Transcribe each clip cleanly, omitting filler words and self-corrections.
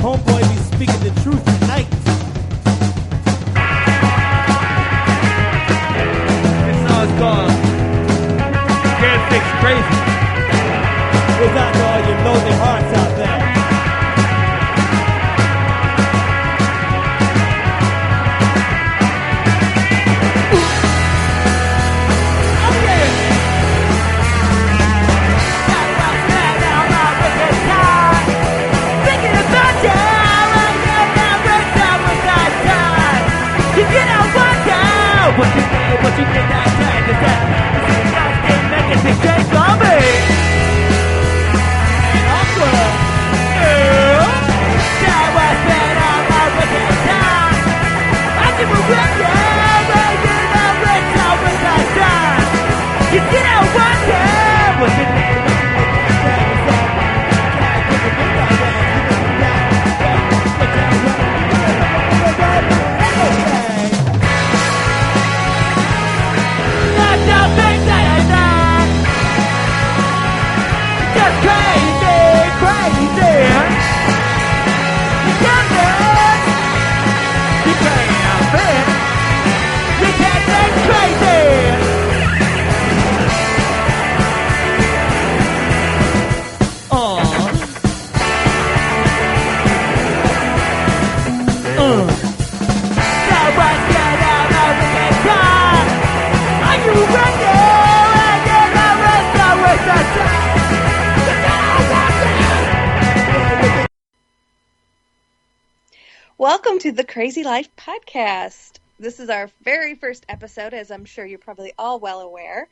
Homeboy be speaking the truth tonight. This song's called Can't Fix Crazy. Goes out to all your lonely hearts out there. What you did that time is that this guys can't make it big change for me. And Uncle, that was been all my wicked time. I give a rip, yeah, but you know it's always that time. You did it one time. What you did that time is that Welcome to the Crazy Life Podcast. This is our very first episode, as I'm sure you're probably all well aware.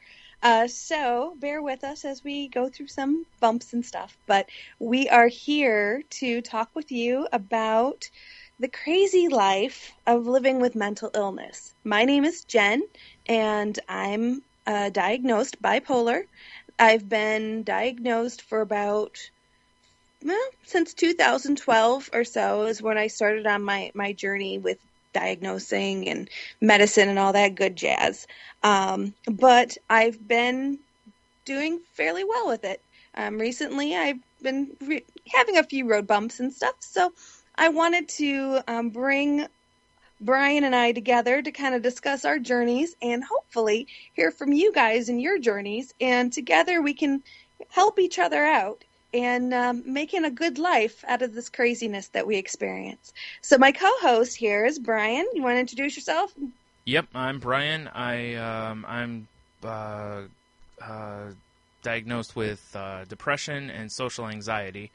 So bear with us as we go through some bumps and stuff. But we are here to talk with you about the crazy life of living with mental illness. My name is Jen, and I'm diagnosed bipolar. I've been diagnosed for since 2012 or so is when I started on my journey with diagnosing and medicine and all that good jazz. But I've been doing fairly well with it. Recently, I've been having a few road bumps and stuff, so I wanted to bring Bryan and I together to kind of discuss our journeys and hopefully hear from you guys and your journeys, and together we can help each other out and making a good life out of this craziness that we experience. So my co-host here is Bryan. You want to introduce yourself? Yep, I'm Bryan. I'm diagnosed with depression and social anxiety.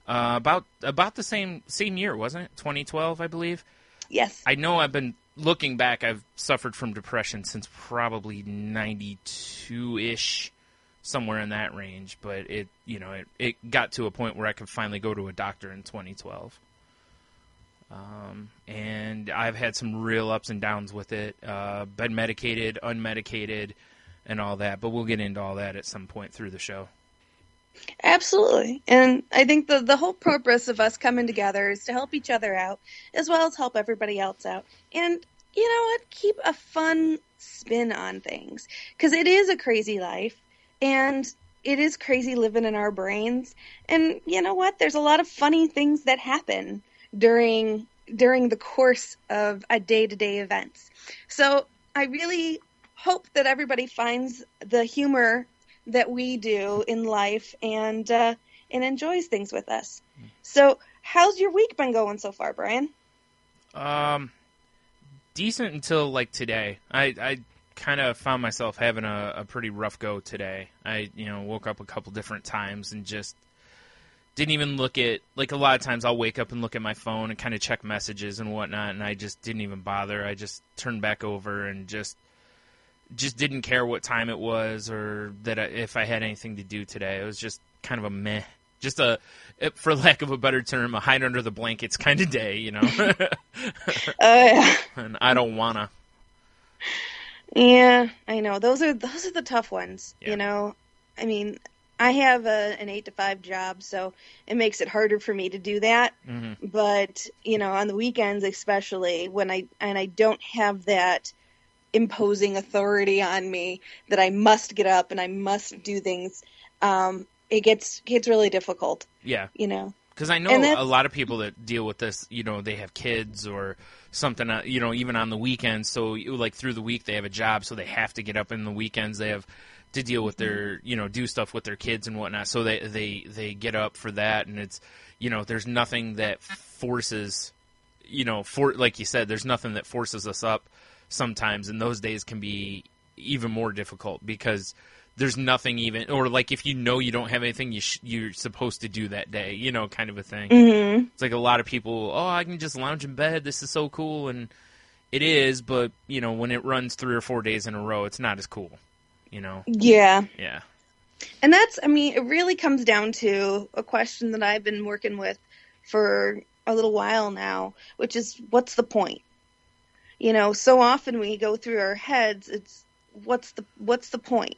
About the same year, wasn't it? 2012, I believe. Yes. I know I've been looking back. I've suffered from depression since probably 92-ish. Somewhere in that range, but it got to a point where I could finally go to a doctor in 2012. And I've had some real ups and downs with it, been medicated, unmedicated, and all that, but we'll get into all that at some point through the show. Absolutely. And I think the whole purpose of us coming together is to help each other out, as well as help everybody else out. And you know what? Keep a fun spin on things, because it is a crazy life. And it is crazy living in our brains. And you know what? There's a lot of funny things that happen during the course of a day-to-day events. So I really hope that everybody finds the humor that we do in life and enjoys things with us. So how's your week been going so far, Bryan? Decent until like today. I kind of found myself having a pretty rough go today. I woke up a couple different times and just didn't even look at, like, a lot of times I'll wake up and look at my phone and kind of check messages and whatnot, and I just didn't even bother. I just turned back over and just didn't care what time it was or if I had anything to do today. It was just kind of a meh. Just for lack of a better term, a hide under the blankets kind of day, Oh, yeah. And I don't wanna. Yeah, I know. Those are the tough ones, Yeah. I mean, I have an 8-to-5 job, so it makes it harder for me to do that. Mm-hmm. But, on the weekends especially, when I don't have that imposing authority on me that I must get up and I must do things, it gets really difficult. Yeah. Because I know a lot of people that deal with this, they have kids or something, even on the weekends. So, like, through the week they have a job, so they have to get up in the weekends. They have to deal with their, do stuff with their kids and whatnot. So they get up for that, and it's, there's nothing that forces, like you said, there's nothing that forces us up sometimes, and those days can be even more difficult because there's nothing even, or like if you don't have anything you're supposed to do that day, kind of a thing. Mm-hmm. It's like a lot of people, I can just lounge in bed, this is so cool, and it is, but, when it runs 3 or 4 days in a row, it's not as cool, Yeah. Yeah. And it really comes down to a question that I've been working with for a little while now, which is, what's the point? So often we go through our heads, it's, what's the point?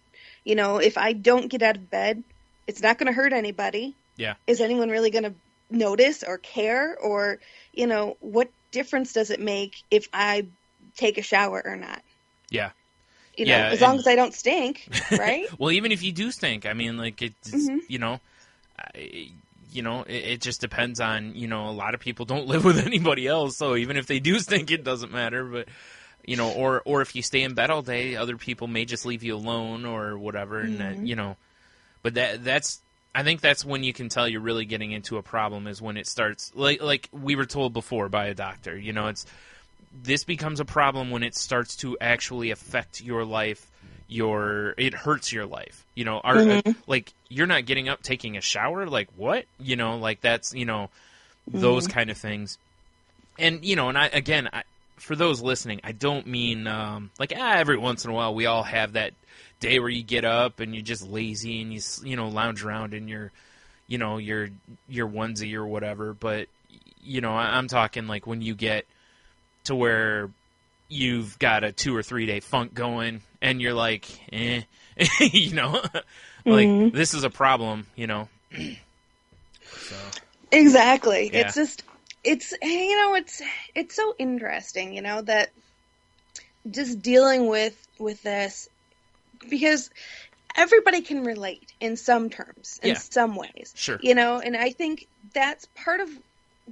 If I don't get out of bed, it's not going to hurt anybody. Yeah. Is anyone really going to notice or care? Or, what difference does it make if I take a shower or not? Yeah. As long as I don't stink, right? Well, even if you do stink, I mean, like, it's, it just depends on, a lot of people don't live with anybody else. So even if they do stink, it doesn't matter. But, or if you stay in bed all day, other people may just leave you alone or whatever. And that, but that's, I think that's when you can tell you're really getting into a problem, is when it starts, like we were told before by a doctor, this becomes a problem when it starts to actually affect your life. It hurts your life, like, you're not getting up, taking a shower. Like, what? Like, that's, those kind of things. And, and for those listening, I don't mean, every once in a while we all have that day where you get up and you're just lazy and you, lounge around in your, your onesie or whatever. But, I'm talking like when you get to where you've got a 2 or 3 day funk going and you're like, like, this is a problem, So. Exactly. Yeah. It's just, it's so interesting, that just dealing with this, because everybody can relate in some terms, in some ways. Sure. And I think that's part of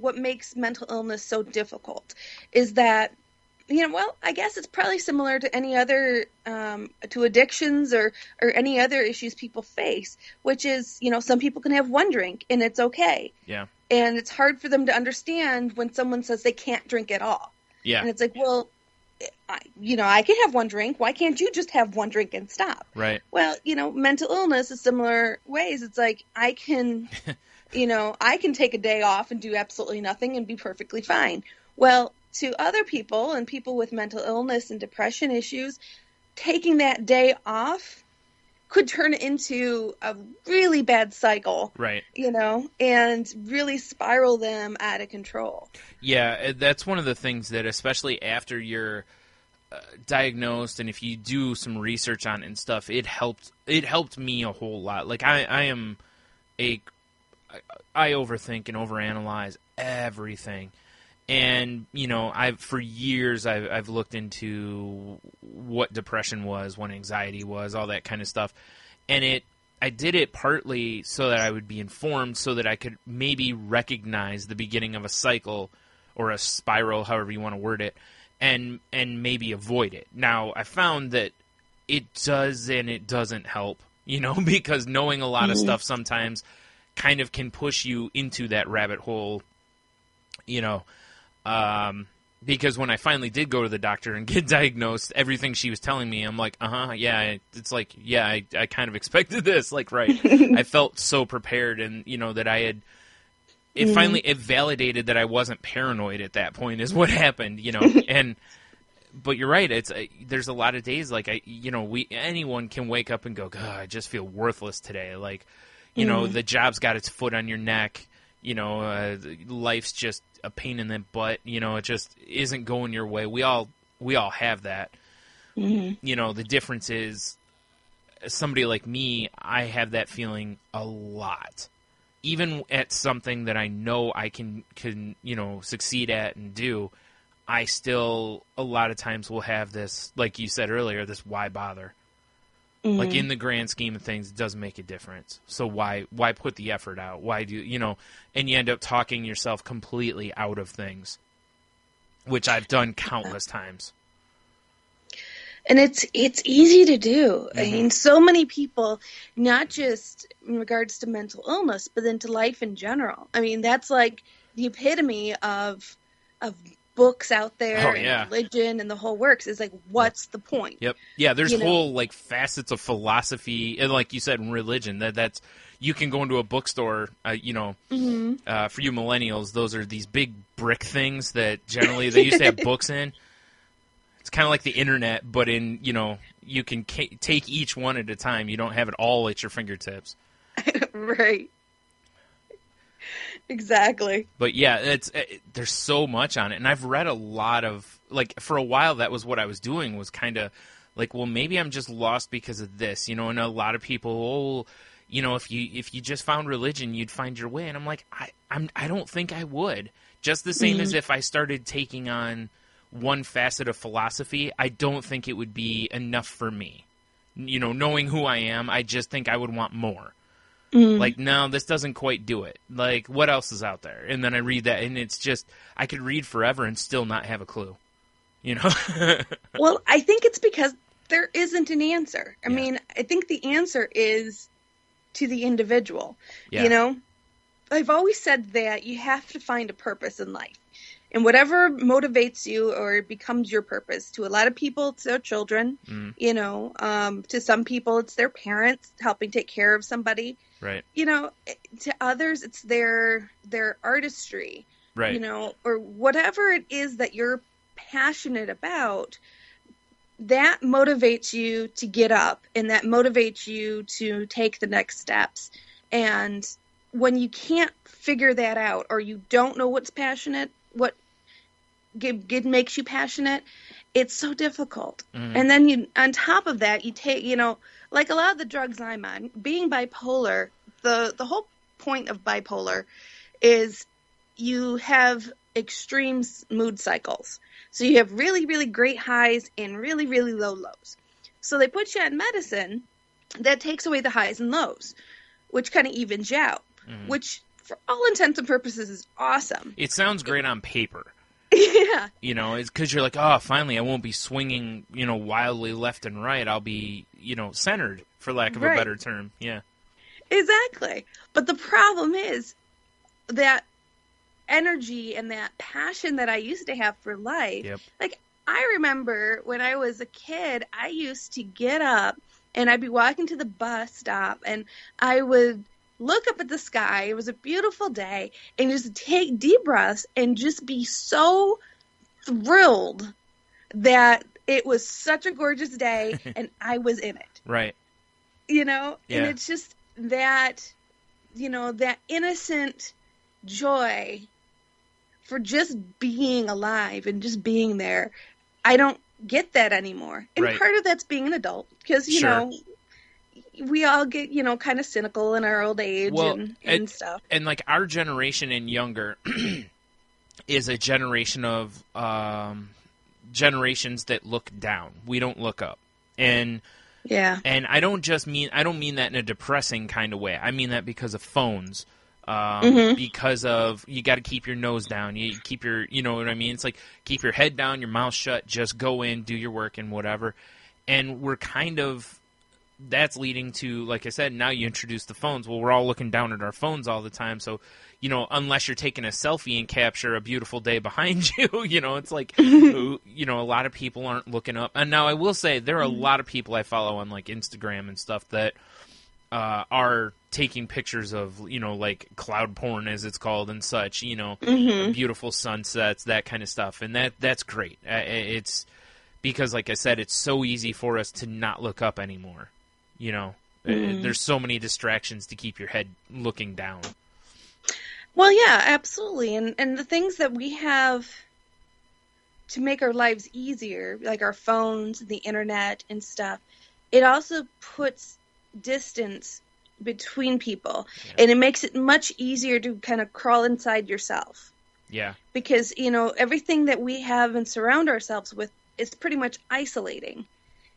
what makes mental illness so difficult, is that, I guess it's probably similar to any other, to addictions or any other issues people face, which is, some people can have one drink and it's okay. Yeah. And it's hard for them to understand when someone says they can't drink at all. Yeah. And it's like, well, I can have one drink. Why can't you just have one drink and stop? Right. Well, mental illness is similar ways. It's like, I can, I can take a day off and do absolutely nothing and be perfectly fine. Well, to other people and people with mental illness and depression issues, taking that day off could turn into a really bad cycle, right? And really spiral them out of control. Yeah, that's one of the things that, especially after you're diagnosed, and if you do some research on it and stuff, it helped me a whole lot. Like, I overthink and overanalyze everything. And, for years I've looked into what depression was, what anxiety was, all that kind of stuff. And I did it partly so that I would be informed, so that I could maybe recognize the beginning of a cycle or a spiral, however you want to word it, and maybe avoid it. Now, I found that it does and it doesn't help, because knowing a lot of stuff sometimes kind of can push you into that rabbit hole, because when I finally did go to the doctor and get diagnosed, everything she was telling me, I'm like, yeah, it's like, yeah, I kind of expected this, like, right. I felt so prepared, and, that I had, it validated that I wasn't paranoid at that point is what happened, but you're right, there's a lot of days, like, anyone can wake up and go, God, I just feel worthless today, like, the job's got its foot on your neck, life's just a pain in the butt, it just isn't going your way. We all have that. The difference is, somebody like me, I have that feeling a lot. Even at something that I know I can succeed at and do, I still a lot of times will have this, like you said earlier, this why bother. Like, in the grand scheme of things, it doesn't make a difference. So why put the effort out? Why do, and you end up talking yourself completely out of things, which I've done countless times. And it's easy to do. I mean, so many people, not just in regards to mental illness, but then to life in general. I mean, that's like the epitome of books out there and religion and the whole works is like, what's the point? Yep. Yeah, there's whole like facets of philosophy and, like you said, in religion that's you can go into a bookstore, for you millennials, those are these big brick things that generally they used to have books in. It's kind of like the internet, but in, you can take each one at a time. You don't have it all at your fingertips. Right. Exactly. But yeah, there's so much on it, and I've read a lot of, like, for a while that was what I was doing, was kind of like, well, maybe I'm just lost because of this, and a lot of people, if you just found religion, you'd find your way, and I'm like, I don't think I would. Just the same as if I started taking on one facet of philosophy, I don't think it would be enough for me. Knowing who I am, I just think I would want more. Like, no, this doesn't quite do it. Like, what else is out there? And then I read that, and it's just, I could read forever and still not have a clue. Well, I think it's because there isn't an answer. I mean, I think the answer is to the individual. Yeah. I've always said that you have to find a purpose in life. And whatever motivates you or becomes your purpose, to a lot of people, it's their children, to some people, it's their parents helping take care of somebody. Right. To others, it's their artistry, right. Or whatever it is that you're passionate about, that motivates you to get up and that motivates you to take the next steps. And when you can't figure that out, or you don't know what makes you passionate, it's so difficult. And then on top of that, you take, like a lot of the drugs I'm on, being bipolar, the whole point of bipolar is you have extreme mood cycles. So you have really, really great highs and really, really low lows. So they put you on medicine that takes away the highs and lows, which kind of evens you out, which for all intents and purposes is awesome. It sounds great on paper. Yeah. It's because you're like, oh, finally I won't be swinging, wildly left and right. I'll be, centered, for lack of a better term. Yeah. Exactly. But the problem is that energy and that passion that I used to have for life. Like, I remember when I was a kid, I used to get up and I'd be walking to the bus stop and I would look up at the sky. It was a beautiful day, and just take deep breaths and just be so thrilled that it was such a gorgeous day and I was in it. Right. And it's just that, that innocent joy for just being alive and just being there. I don't get that anymore. And part of that's being an adult, because, we all get, kind of cynical in our old age and stuff. And like our generation and younger is a generation of generations that look down. We don't look up. And I don't mean that in a depressing kind of way. I mean that because of phones. Because of, you got to keep your nose down. You keep your, you know what I mean? It's like, keep your head down, your mouth shut, just go in, do your work and whatever. And we're kind of, that's leading to, like I said, now you introduce the phones. Well, we're all looking down at our phones all the time. So, unless you're taking a selfie and capture a beautiful day behind you, it's like, a lot of people aren't looking up. And now I will say there are a lot of people I follow on like Instagram and stuff that are taking pictures of, like cloud porn as it's called and such, beautiful sunsets, that kind of stuff. And that's great. It's because, like I said, it's so easy for us to not look up anymore. There's so many distractions to keep your head looking down. Well, yeah, absolutely. And the things that we have to make our lives easier, like our phones, the internet and stuff, it also puts distance between people, and it makes it much easier to kind of crawl inside yourself. Yeah. Because, everything that we have and surround ourselves with is pretty much isolating.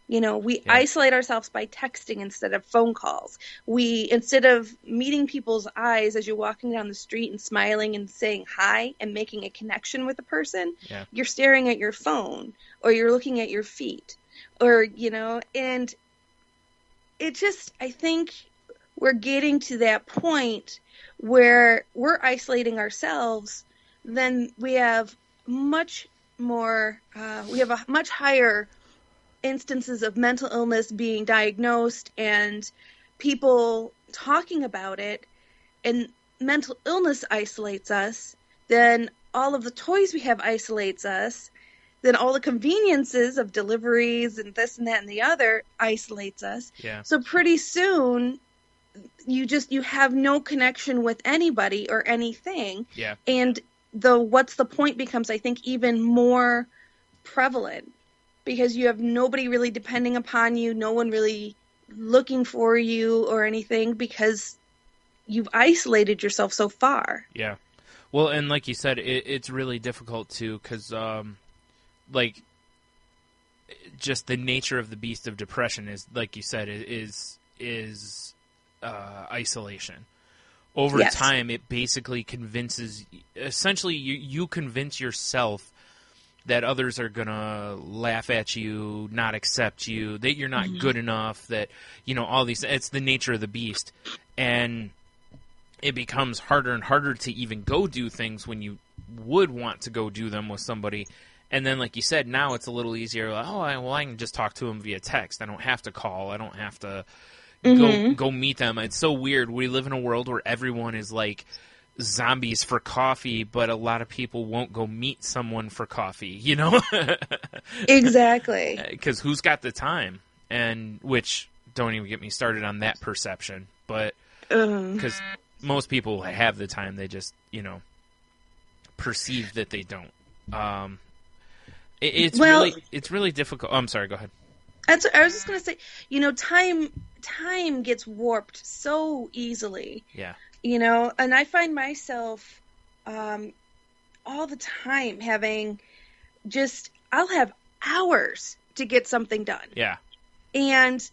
You know, we Yeah. isolate ourselves by texting instead of phone calls. Instead of meeting people's eyes as you're walking down the street and smiling and saying hi and making a connection with a person, Yeah. you're staring at your phone or you're looking at your feet or, you know, and it just, I think we're getting to that point where we're isolating ourselves, then we have much more, we have a much higher instances of mental illness being diagnosed and people talking about it, and mental illness isolates us, then all of the toys we have isolates us, then all the conveniences of deliveries and this and that and the other isolates us. Yeah. So pretty soon you have no connection with anybody or anything. Yeah. And the what's the point becomes, I think, even more prevalent, because you have nobody really depending upon you, no one really looking for you or anything, because you've isolated yourself so far. Yeah. Well, and like you said, it's really difficult too, because like, just the nature of the beast of depression is, like you said, is isolation. Over Yes. time, it basically convinces, essentially, you convince yourself that others are gonna laugh at you, not accept you, that you're not good enough, that, you know, all these, it's the nature of the beast. And it becomes harder and harder to even go do things when you would want to go do them with somebody. And then, like you said, now it's a little easier. Like, I can just talk to them via text. I don't have to call. I don't have to go meet them. It's so weird. We live in a world where everyone is like zombies for coffee, but a lot of people won't go meet someone for coffee, you know? Exactly. Because who's got the time? And which, don't even get me started on that perception. But because most people have the time, they just, you know, perceive that they don't. It's really difficult. Oh, I'm sorry. Go ahead. I was just going to say, you know, time gets warped so easily. Yeah. You know, and I find myself all the time having I'll have hours to get something done. Yeah. And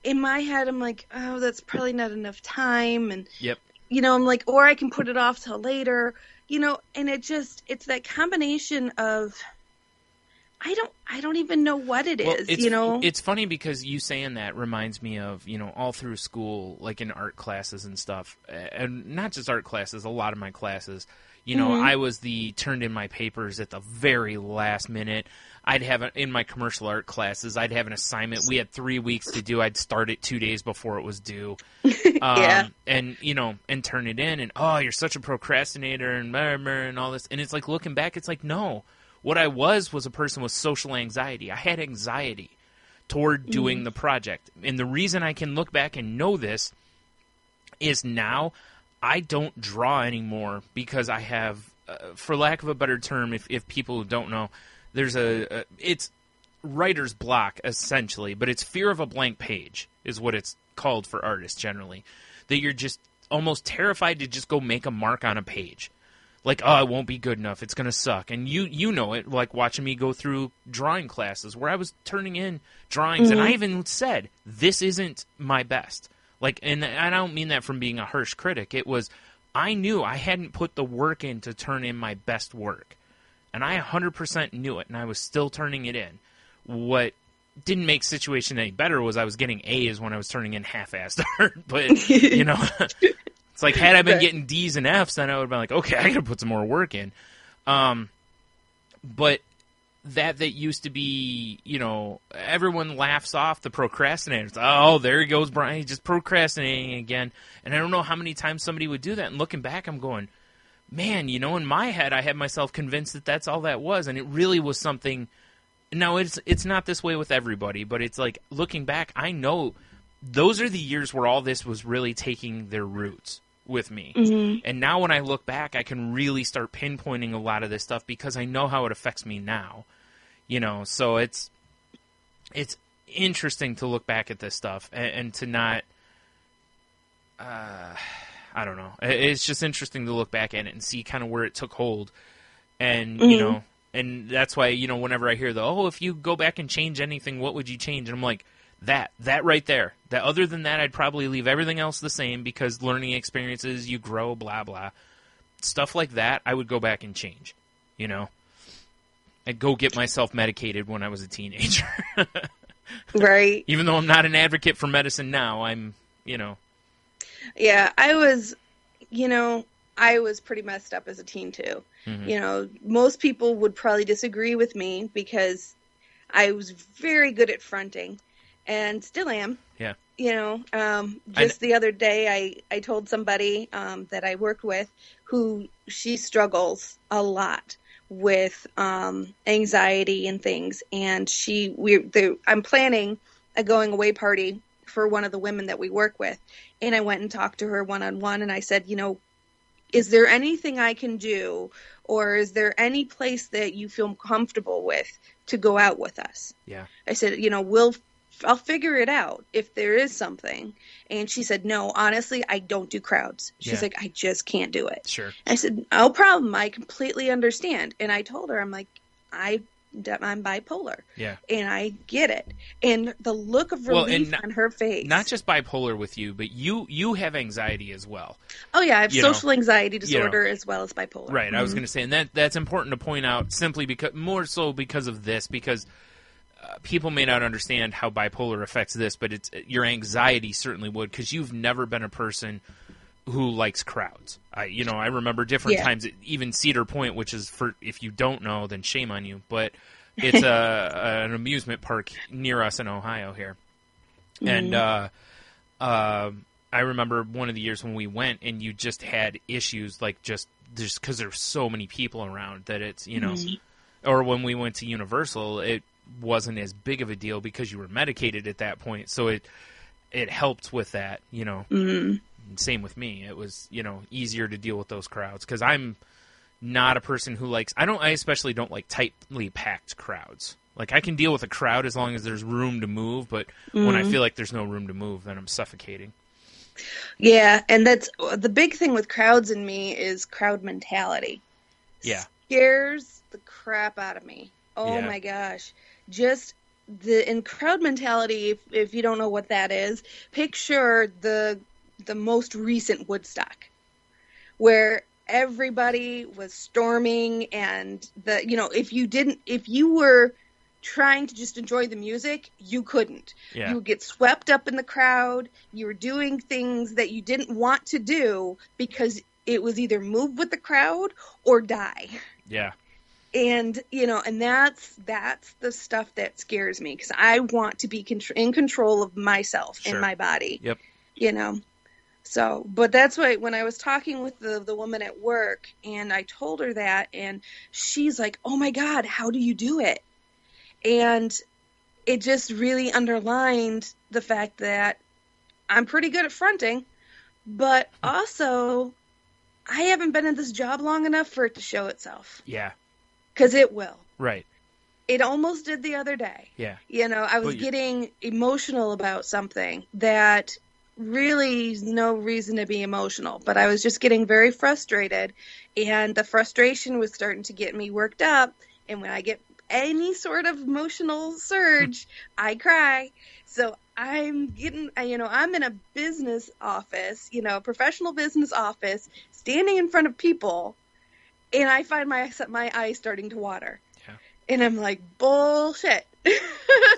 in my head, I'm like, oh, that's probably not enough time. And, Yep. you know, I'm like, or I can put it off till later, you know, and it's that combination of, I don't even know what it is, you know? It's funny because you saying that reminds me of, you know, all through school, like in art classes and stuff, and not just art classes, a lot of my classes, you know, I was turned in my papers at the very last minute. I'd have, in my commercial art classes, I'd have an assignment. We had 3 weeks to do. I'd start it 2 days before it was due. Yeah. And, you know, and turn it in, and, oh, you're such a procrastinator, and all this. And it's like, looking back, it's like, no. What I was a person with social anxiety. I had anxiety toward doing the project. And the reason I can look back and know this is now I don't draw anymore because I have, for lack of a better term, if people don't know, there's it's writer's block, essentially, but it's fear of a blank page is what it's called for artists generally. That you're just almost terrified to just go make a mark on a page. Like, oh, it won't be good enough. It's going to suck. And you know it, like watching me go through drawing classes where I was turning in drawings, and I even said, this isn't my best. Like, and I don't mean that from being a harsh critic. It was, I knew I hadn't put the work in to turn in my best work. And I 100% knew it, and I was still turning it in. What didn't make the situation any better was I was getting A's when I was turning in half-assed art. But, you know... It's like, had I been getting D's and F's, then I would have been like, okay, I got to put some more work in. But that used to be, you know, everyone laughs off the procrastinators. Oh, there he goes, Bryan, he's just procrastinating again. And I don't know how many times somebody would do that. And looking back, I'm going, man, you know, in my head, I had myself convinced that that's all that was. And it really was something. Now, it's not this way with everybody, but it's like, looking back, I know those are the years where all this was really taking their roots with me. And now when I look back, I can really start pinpointing a lot of this stuff because I know how it affects me now. You know, so it's interesting to look back at this stuff and to not, I don't know. It's just interesting to look back at it and see kind of where it took hold. And, you know, And that's why, whenever I hear if you go back and change anything, what would you change? And I'm like, that right there. That other than that, I'd probably leave everything else the same because learning experiences, you grow, blah, blah. Stuff like that, I would go back and change, I'd go get myself medicated when I was a teenager. Right. Even though I'm not an advocate for medicine now, I'm, Yeah, I was pretty messed up as a teen too. Mm-hmm. Most people would probably disagree with me because I was very good at fronting and still am. Yeah. Just the other day I told somebody that I worked with who she struggles a lot with anxiety and things, and I'm planning a going away party for one of the women that we work with, and I went and talked to her one-on-one, and I said, is there anything I can do, or is there any place that you feel comfortable with to go out with us? Yeah. I said, I'll figure it out if there is something. And she said, no, honestly, I don't do crowds. She's like, I just can't do it. Sure. I said, no problem. I completely understand. And I told her, I'm like, I'm bipolar. Yeah. And I get it. And the look of relief on her face. Not just bipolar with you, but you have anxiety as well. Oh, yeah. I have social anxiety disorder as well as bipolar. Right. Mm-hmm. I was going to say, and that's important to point out simply more so because of this, because people may not understand how bipolar affects this, but your anxiety certainly would, because you've never been a person who likes crowds. I remember different times, even Cedar Point, which is, for if you don't know, then shame on you, but it's an amusement park near us in Ohio here. Mm-hmm. And I remember one of the years when we went, and you just had issues like just because there's so many people around that it's mm-hmm. Or when we went to Universal, it wasn't as big of a deal because you were medicated at that point, so it helped with that, Mm-hmm. Same with me. It was, easier to deal with those crowds because I'm not a person who likes. I especially don't like tightly packed crowds. Like, I can deal with a crowd as long as there's room to move, but mm-hmm. when I feel like there's no room to move, then I'm suffocating. Yeah, and that's the big thing with crowds in me is crowd mentality. Yeah, scares the crap out of me. Oh my gosh. Just in crowd mentality, if you don't know what that is, picture the most recent Woodstock, where everybody was storming, and if you were trying to just enjoy the music, you couldn't. Yeah. You would get swept up in the crowd. You were doing things that you didn't want to do because it was either move with the crowd or die. Yeah. And, and that's the stuff that scares me, because I want to be in control of myself and my body. Yep. So, but that's why when I was talking with the woman at work, and I told her that, and she's like, oh my God, how do you do it? And it just really underlined the fact that I'm pretty good at fronting, but also I haven't been in this job long enough for it to show itself. Yeah. Because it will. Right. It almost did the other day. Yeah. I was getting emotional about something that really is no reason to be emotional, but I was just getting very frustrated, and the frustration was starting to get me worked up, and when I get any sort of emotional surge, I cry. So I'm I'm in a business office, professional business office, standing in front of people, and I find my eyes starting to water. Yeah. And I'm like, bullshit.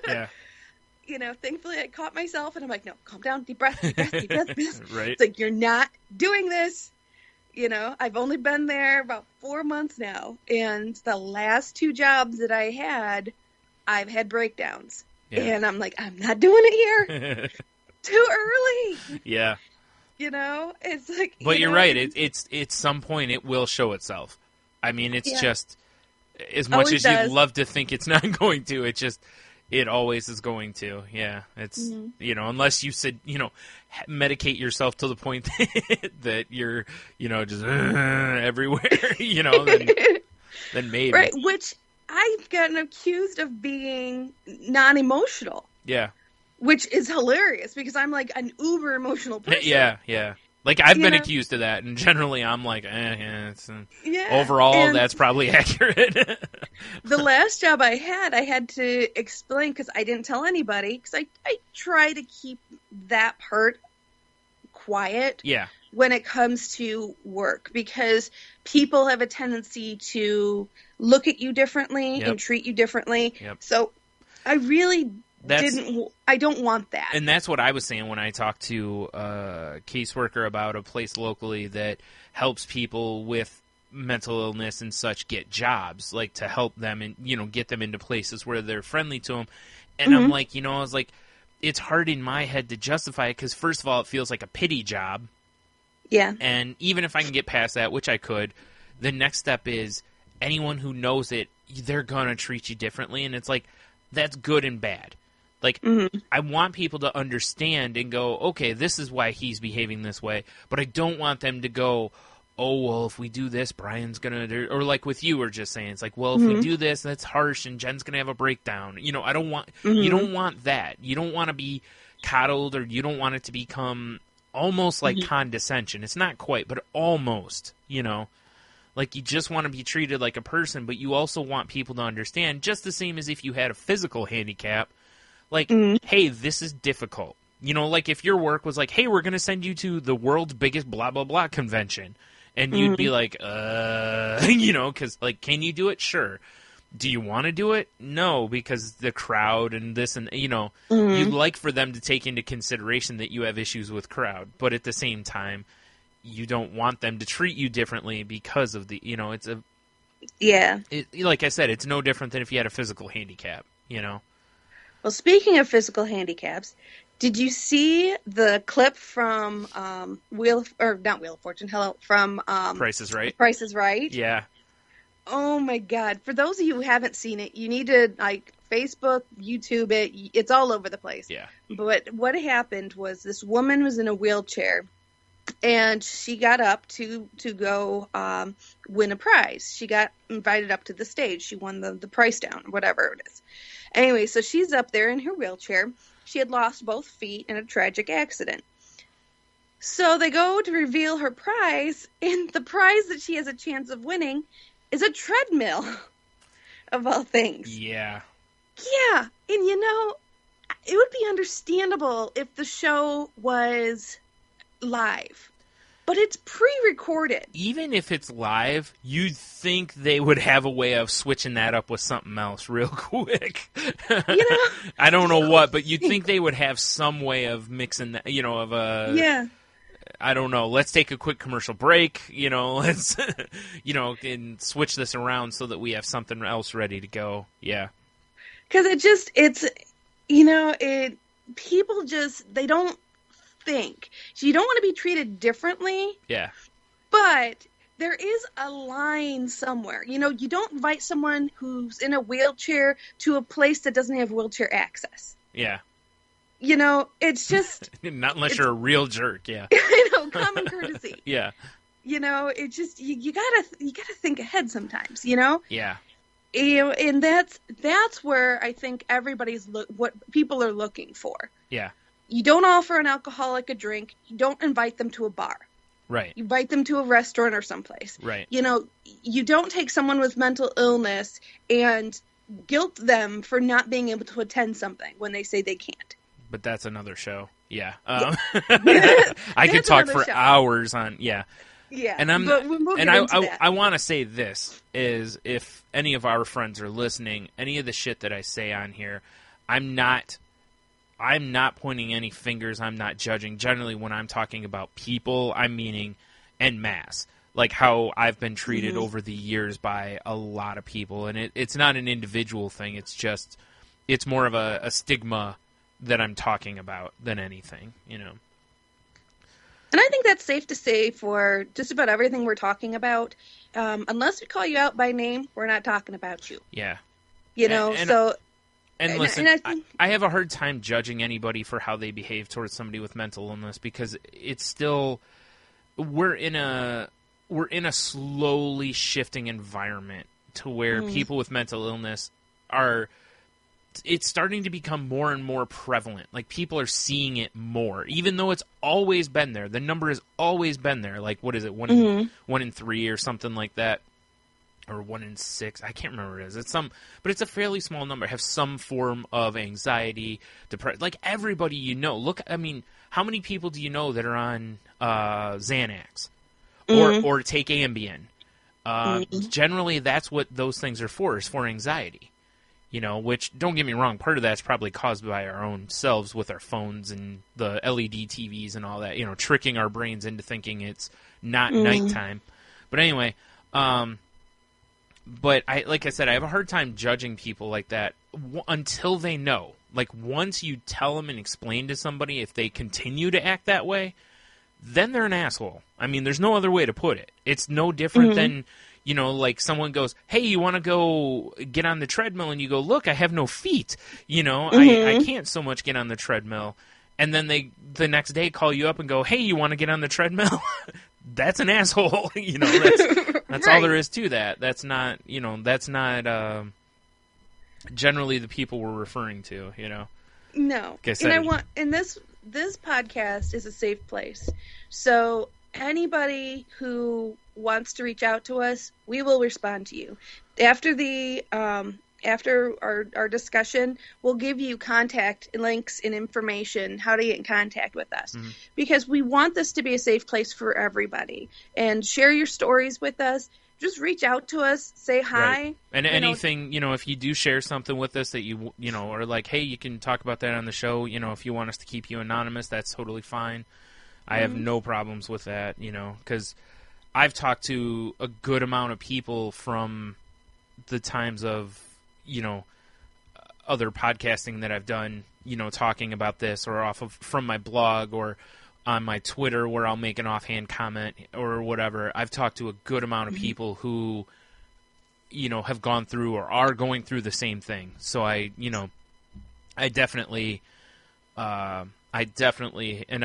Yeah. Thankfully I caught myself, and I'm like, no, calm down, deep breath, deep breath, deep breath. Right. It's like, you're not doing this. I've only been there about 4 months now, and the last 2 jobs that I had, I've had breakdowns. Yeah. And I'm like, I'm not doing it here. Too early. Yeah. It's like... But you're right. It's some point it will show itself. I mean, it's just, as much as you'd love to think it's not going to, it always is going to. Yeah. It's, unless you said, medicate yourself to the point that you're, just everywhere, then maybe. Right, which I've gotten accused of being non-emotional. Yeah. Which is hilarious, because I'm like an uber emotional person. Yeah, yeah. Like, I've been know? accused of that, and generally I'm like, it's, Yeah. overall, And that's probably accurate. the last job I had to explain, because I didn't tell anybody, because I try to keep that part quiet Yeah. when it comes to work, because people have a tendency to look at you differently Yep. and treat you differently. Yep. So I really That's- I don't want that. And that's what I was saying when I talked to a caseworker about a place locally that helps people with mental illness and such get jobs, like to help them and, get them into places where they're friendly to them. And I'm like, I was like, it's hard in my head to justify it because, first of all, it feels like a pity job. Yeah. And even if I can get past that, which I could, the next step is anyone who knows it, they're going to treat you differently. And it's like, that's good and bad. Like, I want people to understand and go, okay, this is why he's behaving this way. But I don't want them to go, oh, well, if we do this, Brian's going to... Or like with you were just saying, it's like, well, if we do this, that's harsh and Jen's going to have a breakdown. I don't want... You don't want that. You don't want to be coddled, or you don't want it to become almost like condescension. It's not quite, but almost, Like, you just want to be treated like a person, but you also want people to understand, just the same as if you had a physical handicap, like, hey, this is difficult. Like if your work was like, hey, we're going to send you to the world's biggest blah, blah, blah convention. And you'd be like, because, like, can you do it? Sure. Do you want to do it? No, because the crowd and this and, you'd like for them to take into consideration that you have issues with crowd. But at the same time, you don't want them to treat you differently because of the, it's a... Yeah. Like I said, it's no different than if you had a physical handicap, Well, speaking of physical handicaps, did you see the clip from not Wheel of Fortune, from Price is Right? Price is Right? Yeah. Oh my God. For those of you who haven't seen it, you need to Facebook, YouTube it. It's all over the place. Yeah. But what happened was this woman was in a wheelchair, and she got up to go win a prize. She got invited up to the stage. She won the price down, whatever it is. Anyway, so she's up there in her wheelchair. She had lost both feet in a tragic accident. So they go to reveal her prize, and the prize that she has a chance of winning is a treadmill, of all things. Yeah. Yeah, and it would be understandable if the show was live. But it's pre-recorded. Even if it's live, you'd think they would have a way of switching that up with something else real quick. I don't know what, but you'd think they would have some way of mixing that, Yeah. I don't know. Let's take a quick commercial break, let's, and switch this around so that we have something else ready to go. Yeah. Because people just, they don't think. So you don't want to be treated differently. Yeah. But there is a line somewhere. You don't invite someone who's in a wheelchair to a place that doesn't have wheelchair access. Yeah. It's just... Not unless you're a real jerk, yeah. Common courtesy. Yeah. It's just, you gotta think ahead sometimes, Yeah. And that's where I think what people are looking for. Yeah. You don't offer an alcoholic a drink. You don't invite them to a bar. Right. You invite them to a restaurant or someplace. Right. You don't take someone with mental illness and guilt them for not being able to attend something when they say they can't. But that's another show. Yeah. I could talk for hours on, yeah. Yeah. And that. I want to say this is, if any of our friends are listening, any of the shit that I say on here, I'm not pointing any fingers. I'm not judging. Generally, when I'm talking about people, I'm meaning en masse. Like how I've been treated over the years by a lot of people. And it's not an individual thing. It's more of a stigma that I'm talking about than anything, And I think that's safe to say for just about everything we're talking about. Unless we call you out by name, we're not talking about you. Yeah. And listen, I I have a hard time judging anybody for how they behave towards somebody with mental illness, because it's still, we're in a slowly shifting environment to where people with mental illness are it's starting to become more and more prevalent. Like, people are seeing it more, even though it's always been there. The number has always been there. Like, what is it, one in 3 or something like that, or 1 in 6? I can't remember what it is. But it's a fairly small number. Have some form of anxiety, depression. Like, everybody you know. Look, I mean, how many people do you know that are on Xanax or take Ambien? Generally, that's what those things are for, is for anxiety. You know, which, don't get me wrong, part of that's probably caused by our own selves with our phones and the LED TVs and all that, you know, tricking our brains into thinking it's not nighttime. But anyway, but like I said, I have a hard time judging people like that until they know. Like, once you tell them and explain to somebody, if they continue to act that way, then they're an asshole. I mean, there's no other way to put it. It's no different than, you know, like someone goes, hey, you want to go get on the treadmill? And you go, look, I have no feet. You know, I can't so much get on the treadmill. And then they, the next day, call you up and go, hey, you want to get on the treadmill? That's an asshole. You know, that's all there is to that. That's not, you know, that's not generally the people we're referring to, you know. No. And this podcast is a safe place. So anybody who wants to reach out to us, we will respond to you. After our discussion, we'll give you contact links and information how to get in contact with us, because we want this to be a safe place for everybody. And share your stories with us. Just reach out to us, say hi. Right. And anything, you know, if you do share something with us that you know, or like, hey, you can talk about that on the show, you know, if you want us to keep you anonymous, that's totally fine. I have no problems with that, you know, because I've talked to a good amount of people from the times of, you know, other podcasting that I've done, you know, talking about this, or from my blog or on my Twitter where I'll make an offhand comment or whatever. I've talked to a good amount of people who, you know, have gone through or are going through the same thing. So I definitely, and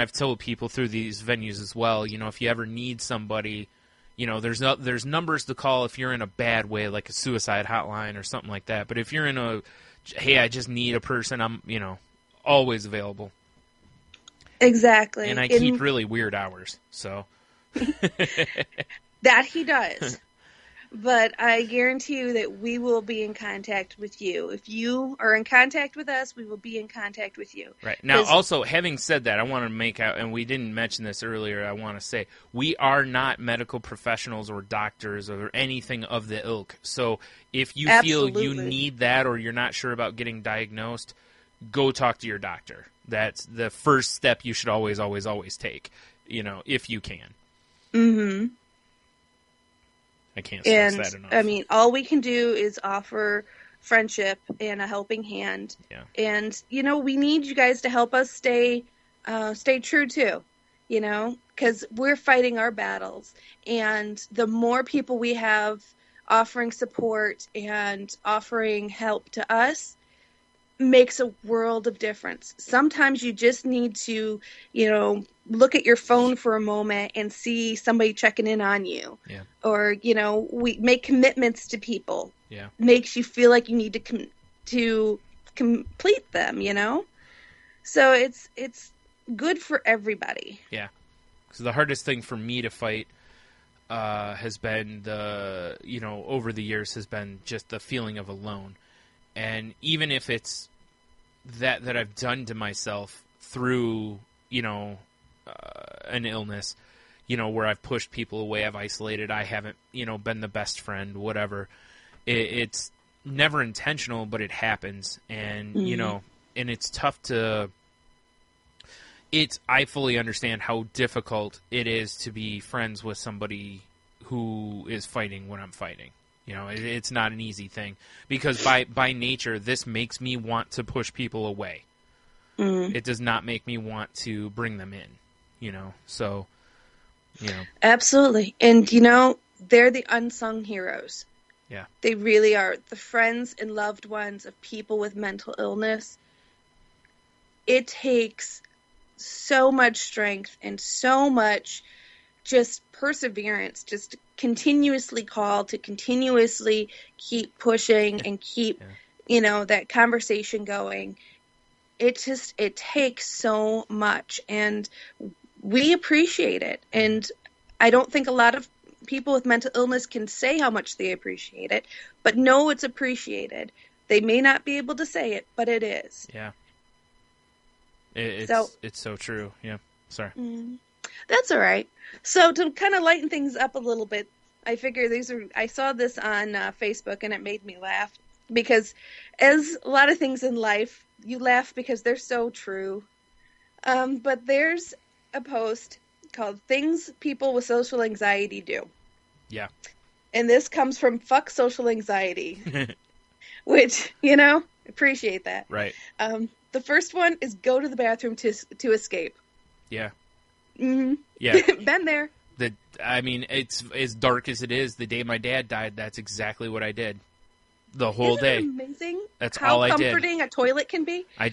I've told people through these venues as well, you know, if you ever need somebody, you know, there's numbers to call if you're in a bad way, like a suicide hotline or something like that. But if you're in a, hey, I just need a person, I'm, you know, always available. Exactly. And I keep really weird hours, so. That he does. But I guarantee you that we will be in contact with you. If you are in contact with us, we will be in contact with you. Right. Now, also, having said that, I want to make out, and we didn't mention this earlier, I want to say, we are not medical professionals or doctors or anything of the ilk. So if you feel you need that or you're not sure about getting diagnosed, go talk to your doctor. That's the first step you should always, always, always take, you know, if you can. Mm-hmm. I can't stress that enough. I mean, all we can do is offer friendship and a helping hand. Yeah. And, you know, we need you guys to help us stay true, too, you know, because we're fighting our battles. And the more people we have offering support and offering help to us, makes a world of difference. Sometimes you just need to, you know, look at your phone for a moment and see somebody checking in on you. Yeah. Or, you know, we make commitments to people. Yeah. Makes you feel like you need to complete them, you know? So it's good for everybody. Yeah. So the hardest thing for me to fight has been over the years has been just the feeling of alone. And even if it's that I've done to myself through, you know, an illness, you know, where I've pushed people away, I've isolated, I haven't, you know, been the best friend, whatever. It's never intentional, but it happens. And, you know, and it's tough to... I fully understand how difficult it is to be friends with somebody who is fighting when I'm fighting. You know, it's not an easy thing because by nature, this makes me want to push people away. It does not make me want to bring them in, you know, so, you know. Absolutely. And, you know, they're the unsung heroes. Yeah. They really are. The friends and loved ones of people with mental illness. It takes so much strength and so much just perseverance, just to continuously call, to continuously keep pushing and keep, that conversation going. It takes so much, and we appreciate it. And I don't think a lot of people with mental illness can say how much they appreciate it, but know it's appreciated. They may not be able to say it, but it is. Yeah. It's so true. Yeah. Sorry. That's all right. So to kind of lighten things up a little bit, I figure I saw this on Facebook, and it made me laugh, because as a lot of things in life, you laugh because they're so true. But there's a post called Things People with Social Anxiety Do. Yeah. And this comes from Fuck Social Anxiety, which, appreciate that. Right. The first one is go to the bathroom to escape. Yeah. Mm-hmm. Yeah. Been there. It's as dark as it is. The day my dad died, that's exactly what I did. The whole Isn't day. It amazing. That's how all I did. How comforting a toilet can be. And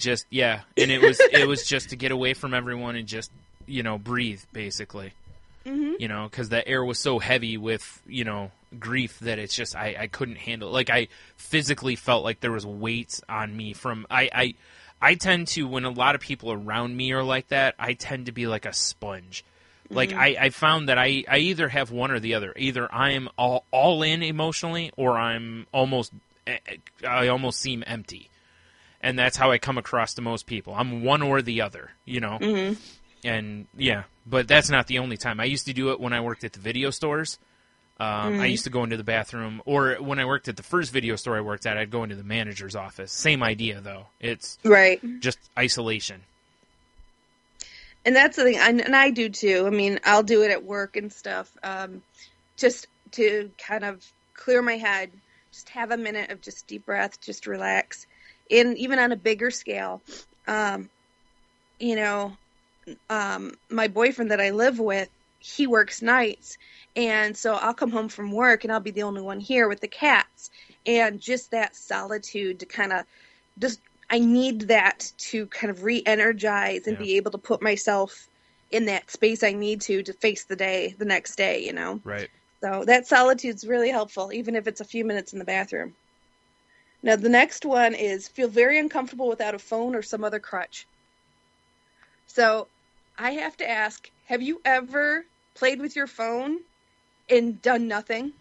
it was just to get away from everyone and just, breathe, basically. Mm-hmm. Because the air was so heavy with, grief that it's just, I couldn't handle it. Like, I physically felt like there was weight on me from, I tend to, when a lot of people around me are like that, I tend to be like a sponge. Like, I found that I either have one or the other. Either I'm all in emotionally, or I almost seem empty. And that's how I come across to most people. I'm one or the other, Mm-hmm. And, yeah, but that's not the only time. I used to do it when I worked at the video stores. I used to go into the bathroom, or when I worked at the first video store I worked at, I'd go into the manager's office. Same idea, though. It's right. Just isolation. And that's the thing, and I do too. I mean, I'll do it at work and stuff, just to kind of clear my head, just have a minute of just deep breath, just relax. And even on a bigger scale, my boyfriend that I live with, he works nights. And so I'll come home from work and I'll be the only one here with the cats. And just that solitude to kind of I need that to kind of re-energize and be able to put myself in that space I need to face the next day, Right. So that solitude's really helpful, even if it's a few minutes in the bathroom. Now, the next one is feel very uncomfortable without a phone or some other crutch. So I have to ask, have you ever played with your phone and done nothing?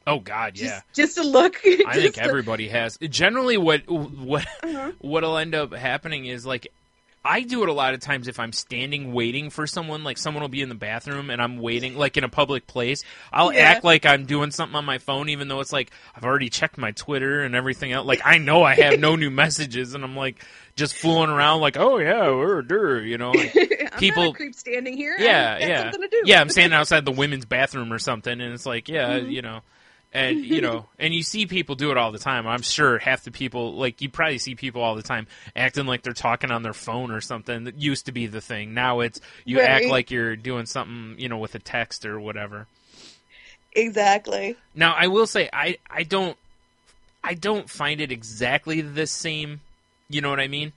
Oh God, yeah. Just to look. I think everybody has. Generally, what'll end up happening is, like, I do it a lot of times if I'm standing waiting for someone. Like, someone will be in the bathroom and I'm waiting, like in a public place. I'll act like I'm doing something on my phone, even though it's like I've already checked my Twitter and everything else. Like, I know I have no new messages, and I'm like just fooling around, like, oh yeah, like, I'm people. not a creep standing here. Yeah, I got yeah, something to do. yeah. I'm standing outside the women's bathroom or something, and it's like, yeah, And, and you see people do it all the time. I'm sure half the people, like, you probably see people all the time acting like they're talking on their phone or something. That used to be the thing. Now it's, you act like you're doing something, with a text or whatever. Exactly. Now, I will say, I don't find it exactly the same, you know what I mean?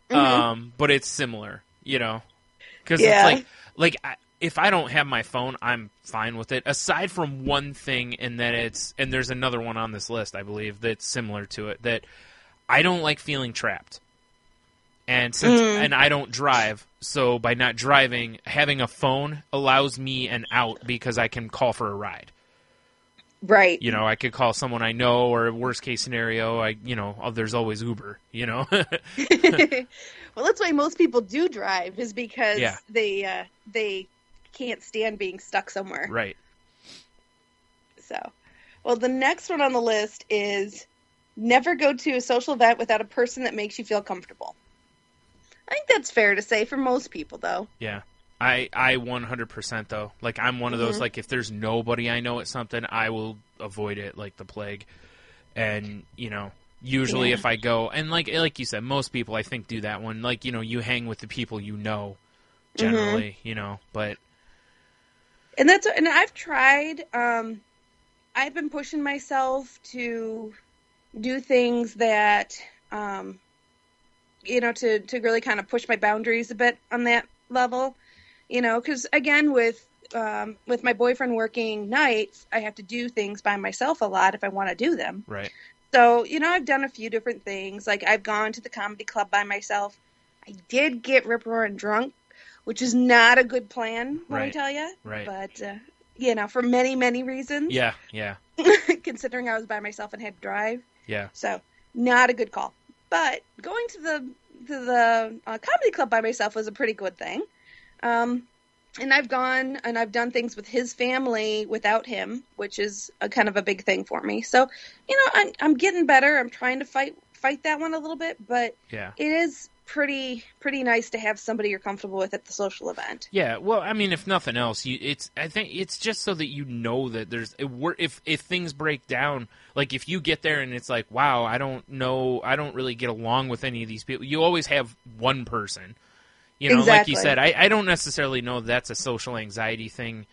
Mm-hmm. But it's similar, Because it's like, if I don't have my phone, I'm fine with it. Aside from one thing, and there's another one on this list, I believe, that's similar to it, that I don't like feeling trapped. And and I don't drive, so by not driving, having a phone allows me an out because I can call for a ride. Right. I could call someone I know, or worst case scenario, there's always Uber, Well, that's why most people do drive, is because they can't stand being stuck somewhere. Right. So, well, the next one on the list is never go to a social event without a person that makes you feel comfortable. I think that's fair to say for most people, though. Yeah. I 100% though. Like, I'm one of those, like, if there's nobody I know at something, I will avoid it like the plague. And, usually if I go, and like you said, most people I think do that one. Like, you hang with the people generally, but. And I've tried, I've been pushing myself to do things that, to really kind of push my boundaries a bit on that level, because again, with my boyfriend working nights, I have to do things by myself a lot if I want to do them. Right. So, I've done a few different things. Like, I've gone to the comedy club by myself. I did get rip-roaring drunk, which is not a good plan, let me tell you. Right. But, for many, many reasons. Yeah. Considering I was by myself and had to drive. Yeah. So, not a good call. But going to the comedy club by myself was a pretty good thing. And I've gone and I've done things with his family without him, which is a kind of a big thing for me. So, I'm getting better. I'm trying to fight that one a little bit, but it is pretty nice to have somebody you're comfortable with at the social event. Yeah, well, I mean, if nothing else, I think it's just so that that there's if things break down, like if you get there and it's like, wow, I don't really get along with any of these people. You always have one person. Exactly. Like you said, I don't necessarily know that's a social anxiety thing.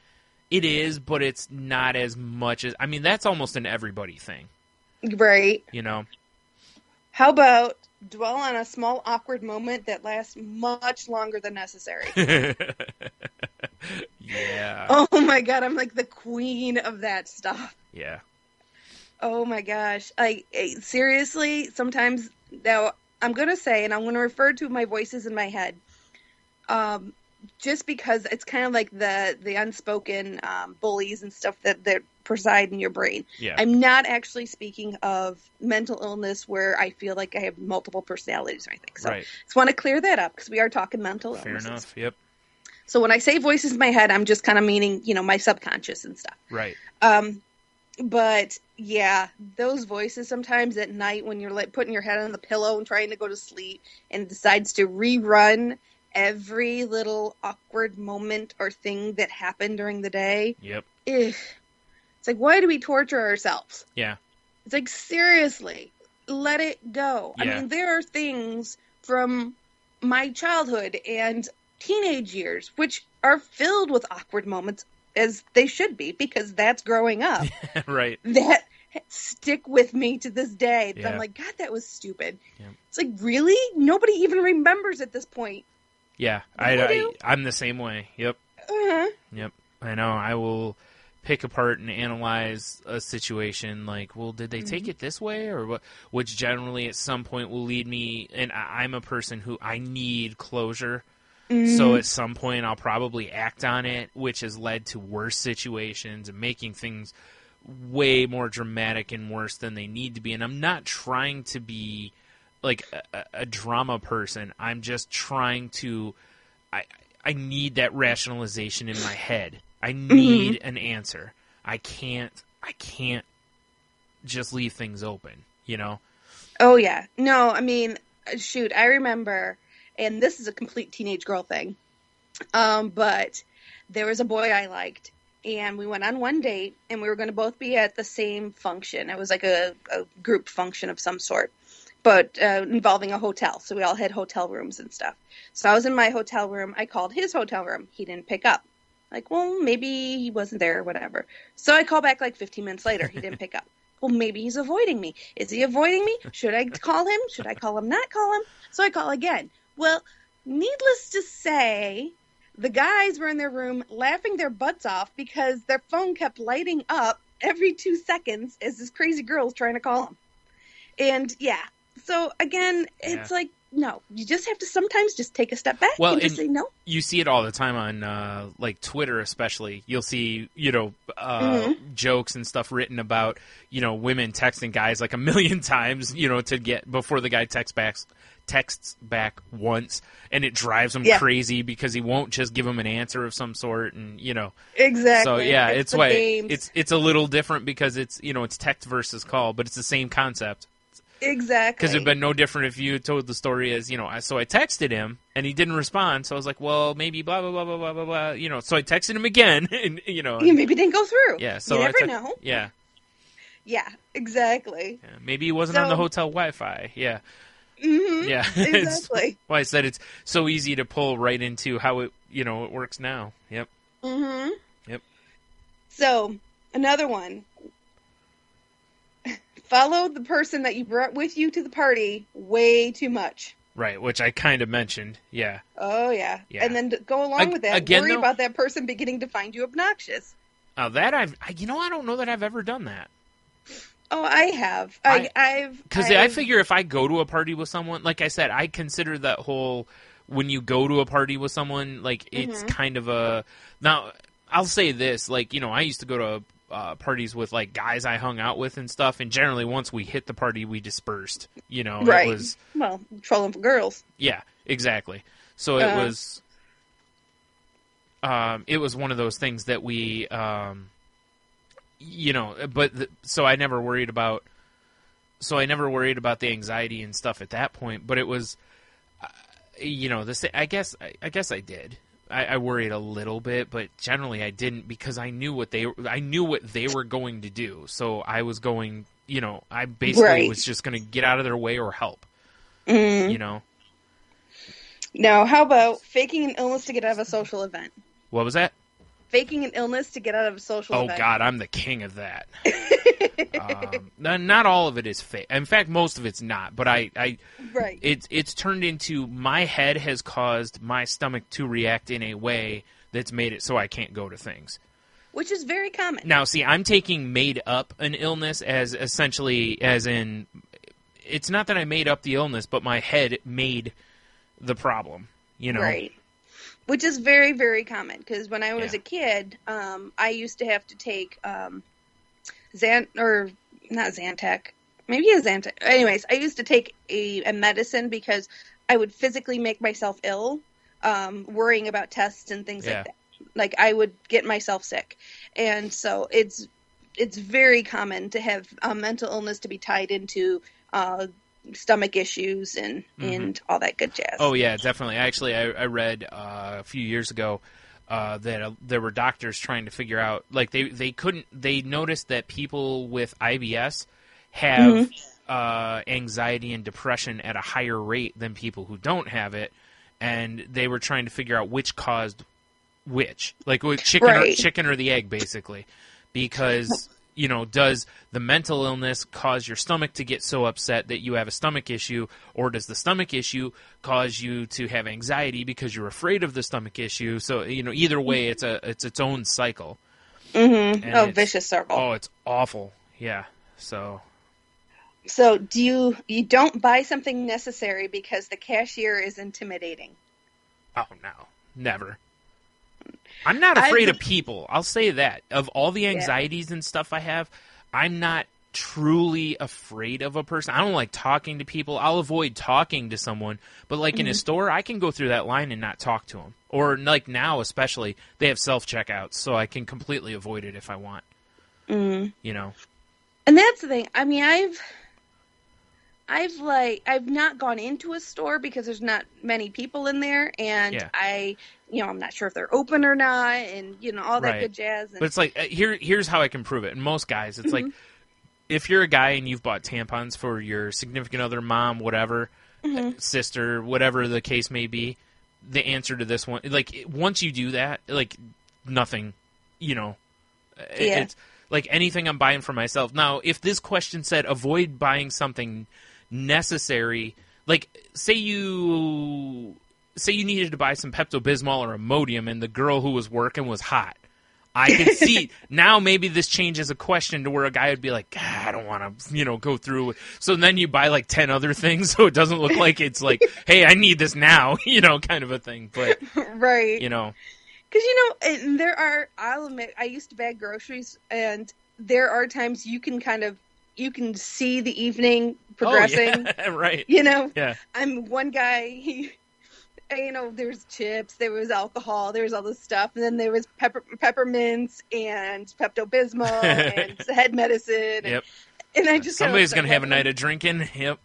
It is, but it's not as much as... I mean, that's almost an everybody thing. Right. How about dwell on a small awkward moment that lasts much longer than necessary? Yeah. Oh my God, I'm like the queen of that stuff. Yeah. Oh my gosh. Seriously, sometimes... Now, I'm going to say, and I'm going to refer to my voices in my head... just because it's kind of like the unspoken bullies and stuff that preside in your brain. Yeah. I'm not actually speaking of mental illness where I feel like I have multiple personalities or anything. So I just want to clear that up because we are talking mental illness. Fair enough, yep. So when I say voices in my head, I'm just kind of meaning, my subconscious and stuff. Right. But yeah, those voices sometimes at night when you're like putting your head on the pillow and trying to go to sleep and it decides to rerun every little awkward moment or thing that happened during the day. Yep. It's like, why do we torture ourselves? Yeah. It's like, seriously, let it go. Yeah. I mean, there are things from my childhood and teenage years which are filled with awkward moments, as they should be, because that's growing up. Right. That stick with me to this day. Yeah. I'm like, God, that was stupid. Yeah. It's like, really? Nobody even remembers at this point. Yeah, I'm the same way. Yep. Uh-huh. Yep. I know. I will pick apart and analyze a situation like, well, did they take it this way or what? Which generally at some point will lead me, and I'm a person who I need closure. So at some point I'll probably act on it, which has led to worse situations and making things way more dramatic and worse than they need to be. And I'm not trying to be like a drama person. I'm just trying to... I need that rationalization in my head. I need an answer. I can't just leave things open, Oh, yeah. No, I mean, shoot, I remember, and this is a complete teenage girl thing, but there was a boy I liked, and we went on one date, and we were going to both be at the same function. It was like a group function of some sort, but involving a hotel. So we all had hotel rooms and stuff. So I was in my hotel room. I called his hotel room. He didn't pick up. Like, well, maybe he wasn't there or whatever. So I call back like 15 minutes later. He didn't pick up. Well, maybe he's avoiding me. Is he avoiding me? Should I call him? Should I call him, not call him? So I call again. Well, needless to say, the guys were in their room laughing their butts off because their phone kept lighting up every 2 seconds as this crazy girl was trying to call him. And, yeah. So, again, it's like, no. You just have to sometimes just take a step back and just say no. You see it all the time on, like, Twitter especially. You'll see, jokes and stuff written about, women texting guys like a million times, to get before the guy texts back once, and it drives him crazy because he won't just give him an answer of some sort, and Exactly. So yeah, it's why games. it's a little different because it's it's text versus call, but it's the same concept. Exactly. Because it'd been no different if you told the story as so I texted him and he didn't respond, so I was like, well, maybe blah blah blah blah blah blah blah. So I texted him again, and He maybe didn't go through. Yeah. So you never know. Yeah. Yeah. Exactly. Yeah, maybe he wasn't on the hotel Wi-Fi. Yeah. Mm-hmm. Yeah, exactly. Why I said it's so easy to pull right into how it it works now. Yep. Mm-hmm. Yep. So another one. Follow the person that you brought with you to the party way too much. Right, which I kind of mentioned. Yeah. Oh yeah. And then go along with that. Again, worry about that person beginning to find you obnoxious. That I don't know that I've ever done that. Oh, I have. Because I figure if I go to a party with someone, like I said, I consider that whole when you go to a party with someone, like it's kind of a. Now, I'll say this, like, you know, I used to go to parties with like guys I hung out with and stuff, and generally once we hit the party, we dispersed. You know, right. It was trolling for girls. Yeah, exactly. So it was. It was one of those things that we. You know, but so I never worried about the anxiety and stuff at that point. But it was, you know, I guess I did. I worried a little bit, but generally I didn't because I knew what they were going to do. So I was going, you know, I basically was just going to get out of their way or help. You know. Now, how about faking an illness to get out of a social event? What was that? Faking an illness to get out of a social event. Oh, God, I'm the king of that. Not all of it is fake. In fact, most of it's not. But it's turned into my head has caused my stomach to react in a way that's made it so I can't go to things. Which is very common. Now, see, I'm taking made up an illness as essentially as in it's not that I made up the illness, but my head made the problem, you know? Right. Which is very, very common, because when I was a kid, I used to have to take not Zantac, maybe a Zantac. Anyways, I used to take a medicine because I would physically make myself ill, worrying about tests and things like that. Like, I would get myself sick. And so it's very common to have mental illness to be tied into stomach issues and all that good jazz. Oh yeah, definitely. Actually, I read a few years ago that there were doctors trying to figure out, like they noticed that people with IBS have anxiety and depression at a higher rate than people who don't have it, and they were trying to figure out which caused which, like with chicken or the egg, basically, because. You know, does the mental illness cause your stomach to get so upset that you have a stomach issue, or does the stomach issue cause you to have anxiety because you're afraid of the stomach issue? So, you know, either way, it's its own cycle. Mm-hmm. Vicious circle. Oh, it's awful. Yeah. So do you don't buy something necessary because the cashier is intimidating? Oh no, never. I'm not afraid of people. I'll say that. Of all the anxieties and stuff I have, I'm not truly afraid of a person. I don't like talking to people. I'll avoid talking to someone. But like in a store, I can go through that line and not talk to them. Or like now especially, they have self-checkouts, so I can completely avoid it if I want. You know? And that's the thing. I mean, I've not gone into a store because there's not many people in there, and I'm not sure if they're open or not, and all that good jazz. But it's like here's how I can prove it. And most guys, it's like if you're a guy and you've bought tampons for your significant other, mom, whatever, sister, whatever the case may be, the answer to this one, like once you do that, like nothing, it's like anything I'm buying for myself. Now, if this question said avoid buying something necessary, like say you needed to buy some Pepto-Bismol or Imodium and the girl who was working was hot, I could see now maybe this changes a question to where a guy would be like, I don't want to, go through. So then you buy like 10 other things so it doesn't look like it's like, hey, I need this now, kind of a thing. But, right. Because, I'll admit, I used to bag groceries, and there are times you can see the evening progressing. Oh, yeah, right. Yeah. I'm one guy, there's chips, there was alcohol, there was all this stuff, and then there was peppermints and Pepto-Bismol and head medicine. Yep. And I just somebody's going to have a night of drinking. Yep.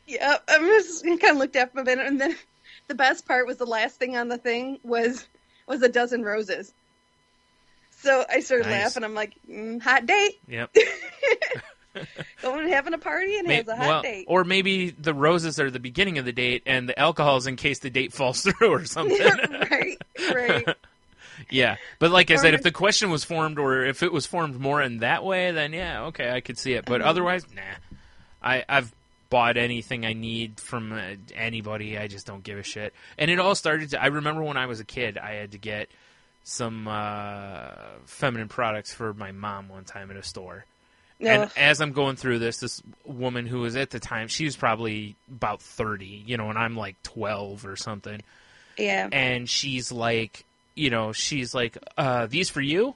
Yep. I just kind of looked at him a minute, and then the best part was the last thing on the thing was a dozen roses. So I started laughing. I'm like, hot date. Yep. Going having a party and has a hot date. Or maybe the roses are the beginning of the date and the alcohol's in case the date falls through or something. Right. Yeah. But like I said, if the question was formed or if it was formed more in that way, then yeah, okay, I could see it. But otherwise, nah. I've bought anything I need from anybody. I just don't give a shit. And it all started I remember when I was a kid, I had to get some feminine products for my mom one time at a store. And Ugh. as I'm going through this woman who was at the time, she was probably about 30, and I'm like 12 or something. Yeah. And she's like, these for you?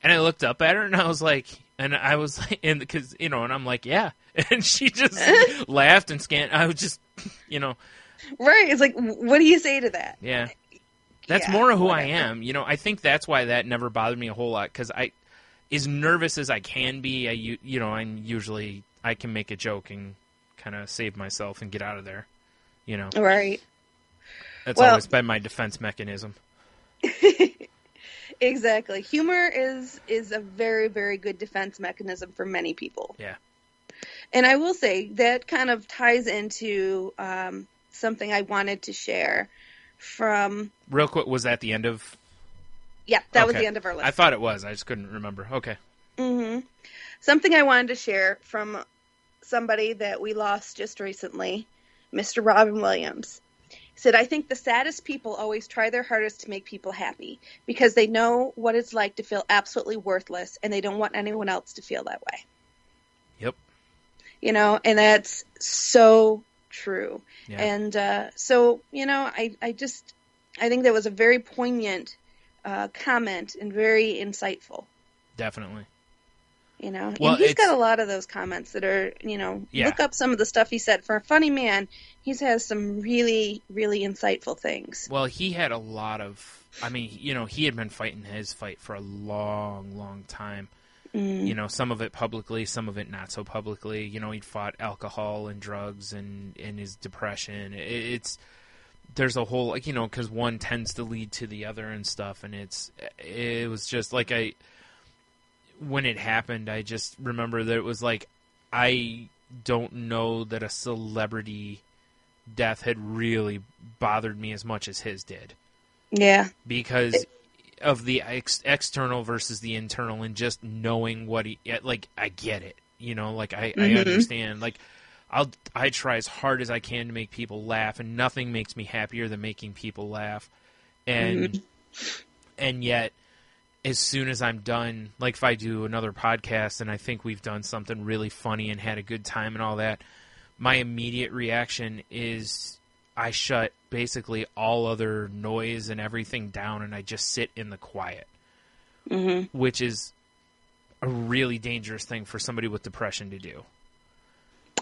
And I looked up at her and I was like, and I'm like, yeah. And she just laughed and scanned. I was just, Right. It's like, what do you say to that? yeah. That's Yeah, more of who whatever. I am. I think that's why that never bothered me a whole lot, because as nervous as I can be, I can make a joke and kind of save myself and get out of there. Right. That's Well- always been my defense mechanism. Exactly. Humor is a very, very good defense mechanism for many people. Yeah. And I will say that kind of ties into something I wanted to share from... Real quick, was that the end of... Yeah, that was Okay. the end of our list. I thought it was. I just couldn't remember. Okay. Mm-hmm. Something I wanted to share from somebody that we lost just recently, Mr. Robin Williams. He said, I think the saddest people always try their hardest to make people happy because they know what it's like to feel absolutely worthless and they don't want anyone else to feel that way. Yep. And that's so true. Yeah. And so, I think that was a very poignant comment and very insightful. Definitely. And Well, he's got a lot of those comments that are, Yeah. look up some of the stuff he said. For a funny man, he has some really, really insightful things. Well, he had a lot of... he had been fighting his fight for a long, long time. Some of it publicly, some of it not so publicly. He'd fought alcohol and drugs and his depression. There's a whole, because one tends to lead to the other and stuff. And it was just like when it happened, I just remember that it was like, I don't know that a celebrity death had really bothered me as much as his did. Yeah. Because of the external versus the internal, and just knowing what I get it, I understand. I try as hard as I can to make people laugh, and nothing makes me happier than making people laugh. And yet, as soon as I'm done, like if I do another podcast and I think we've done something really funny and had a good time and all that, my immediate reaction is I shut basically all other noise and everything down, and I just sit in the quiet, which is a really dangerous thing for somebody with depression to do.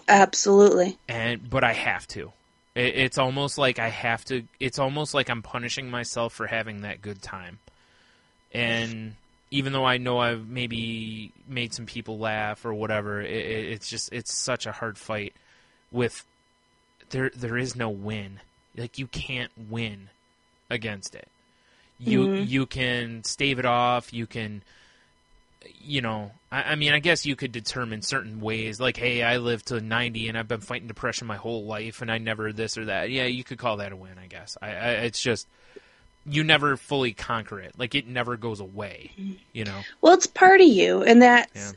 Absolutely. But I have to. It's almost like I have to. It's almost like I'm punishing myself for having that good time. And even though I know I've maybe made some people laugh or whatever, it's such a hard fight. There is no win. Like, you can't win against it. You can stave it off. You can, I guess you could determine certain ways. Like, hey, I lived to 90 and I've been fighting depression my whole life and I never this or that. Yeah, you could call that a win, I guess. It's just, you never fully conquer it. Like, it never goes away, Well, it's part of you, and that's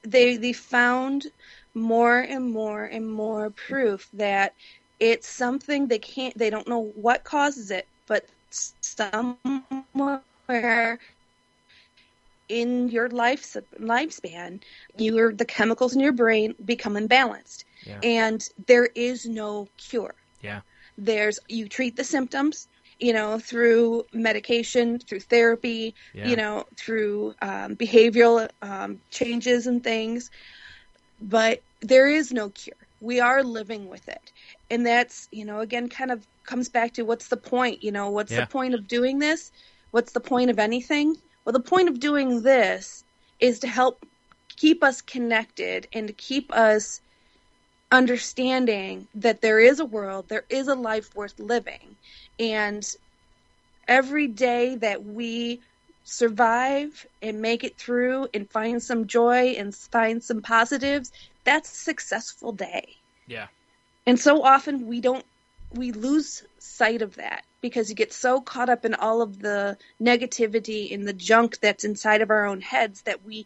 they found more and more and more proof that it's something they don't know what causes it, but somewhere in your lifespan, the chemicals in your brain become imbalanced, and there is no cure. Yeah, you treat the symptoms, through medication, through therapy, through behavioral changes and things. But there is no cure. We are living with it. And that's, again, kind of comes back to what's the point? What's the point of doing this? What's the point of anything? Well, the point of doing this is to help keep us connected and to keep us understanding that there is a world, there is a life worth living. And every day that we survive and make it through and find some joy and find some positives, that's a successful day. Yeah. And so often we lose sight of that because you get so caught up in all of the negativity and the junk that's inside of our own heads that we